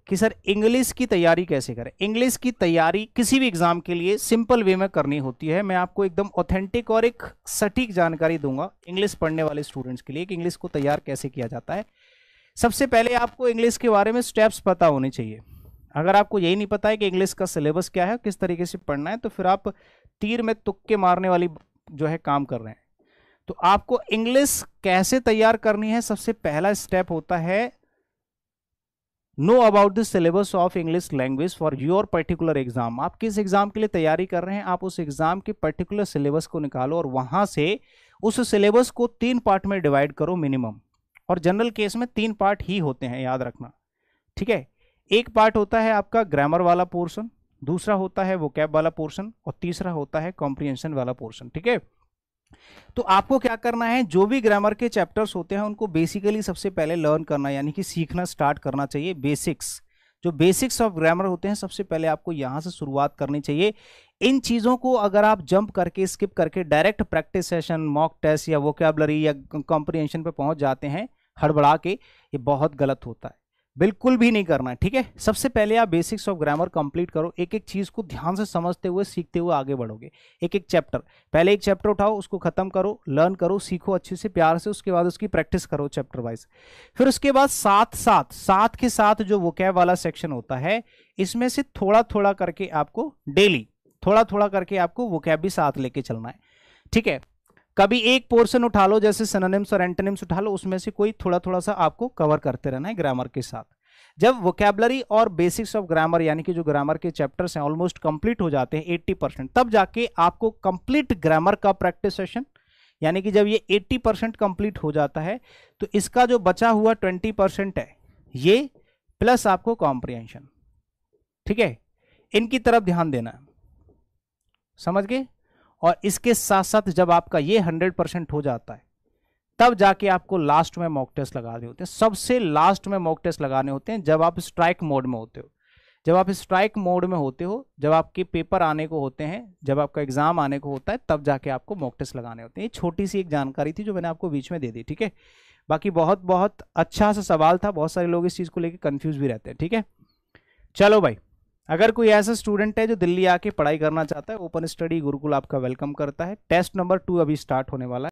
कि sir English की तैयारी कैसे करें। इंग्लिश की तैयारी किसी भी एग्जाम के लिए सिंपल वे में करनी होती है। मैं आपको एकदम ऑथेंटिक और एक सटीक जानकारी दूंगा इंग्लिश पढ़ने वाले स्टूडेंट्स के लिए कि इंग्लिश को तैयार कैसे किया जाता है। सबसे पहले आपको इंग्लिश के बारे में स्टेप्स पता होने चाहिए। अगर आपको यही नहीं पता है कि इंग्लिश का सिलेबस क्या है, किस तरीके से पढ़ना है, तो फिर आप तीर में तुक्के मारने वाली जो है काम कर रहे हैं। तो आपको इंग्लिश कैसे तैयार करनी है, सबसे पहला स्टेप होता है know about the syllabus of English language for your particular exam. आप किस एग्जाम के लिए तैयारी कर रहे हैं, आप उस एग्जाम के पर्टिकुलर सिलेबस को निकालो और वहां से उस सिलेबस को 3 पार्ट में डिवाइड करो मिनिमम। और जनरल केस में 3 पार्ट ही होते हैं, याद रखना, ठीक है। एक पार्ट होता है आपका ग्रामर वाला पोर्शन, दूसरा होता है वोकैब वाला पोर्शन, और तीसरा होता है कॉम्प्रिहेंशन वाला पोर्शन, ठीक है। तो आपको क्या करना है, जो भी ग्रामर के चैप्टर्स होते हैं उनको बेसिकली सबसे पहले लर्न करना, यानी कि सीखना स्टार्ट करना चाहिए। बेसिक्स, जो बेसिक्स ऑफ ग्रामर होते हैं, सबसे पहले आपको यहां से शुरुआत करनी चाहिए। इन चीजों को अगर आप जंप करके, स्किप करके direct practice session, mock test या वोकैबुलरी या कॉम्प्रिहेंशन पे पहुंच जाते हैं हड़बड़ा के, ये बहुत गलत होता है, बिल्कुल भी नहीं करना है, ठीक है। सबसे पहले आप बेसिक्स ऑफ ग्रामर कंप्लीट करो, एक एक चीज को ध्यान से समझते हुए, सीखते हुए आगे बढ़ोगे। एक एक चैप्टर, पहले एक चैप्टर उठाओ, उसको खत्म करो, लर्न करो, सीखो अच्छे से, प्यार से, उसके बाद उसकी प्रैक्टिस करो चैप्टर वाइज। फिर उसके बाद साथ के साथ जो वोकैब वाला सेक्शन होता है, इसमें से थोड़ा थोड़ा करके आपको डेली थोड़ा थोड़ा करके आपको वोकैब भी साथ लेके चलना है, ठीक है। कभी एक पोर्शन उठा लो, जैसे सिनोनिम्स और एंटोनिम्स उठा लो, उसमें से कोई थोड़ा थोड़ा सा आपको कवर करते रहना है ग्रामर के साथ। जब वोकैबुलरी और बेसिक्स ऑफ ग्रामर, यानी कि जो ग्रामर के चैप्टर्स हैं, ऑलमोस्ट कंप्लीट हो जाते हैं 80%, तब जाके आपको कंप्लीट ग्रामर का प्रैक्टिस सेशन, यानी कि जब ये 80% कंप्लीट हो जाता है, तो इसका जो बचा हुआ 20% है, ये प्लस आपको कॉम्प्रिहेंशन, ठीक है, इनकी तरफ ध्यान देना है, समझ गए। और इसके साथ साथ जब आपका ये 100% हो जाता है, तब जाके आपको लास्ट में मॉक टेस्ट लगाने होते हैं। सबसे लास्ट में मॉक टेस्ट लगाने होते हैं जब आप स्ट्राइक मोड में होते हो। जब आप स्ट्राइक मोड में होते हो, जब आपके पेपर आने को होते हैं, जब आपका एग्जाम आने को होता है, तब जाके आपको मॉक टेस्ट लगाने होते हैं। ये छोटी सी एक जानकारी थी जो मैंने आपको बीच में दे दी, ठीक है। बाकी बहुत बहुत अच्छा सा सवाल था, बहुत सारे लोग इस चीज को लेकर कंफ्यूज भी रहते हैं, ठीक है। चलो भाई, अगर कोई ऐसा स्टूडेंट है जो दिल्ली आके पढ़ाई करना चाहता है, ओपन स्टडी गुरुकुल आपका वेलकम करता है। टेस्ट नंबर 2 अभी स्टार्ट होने वाला है।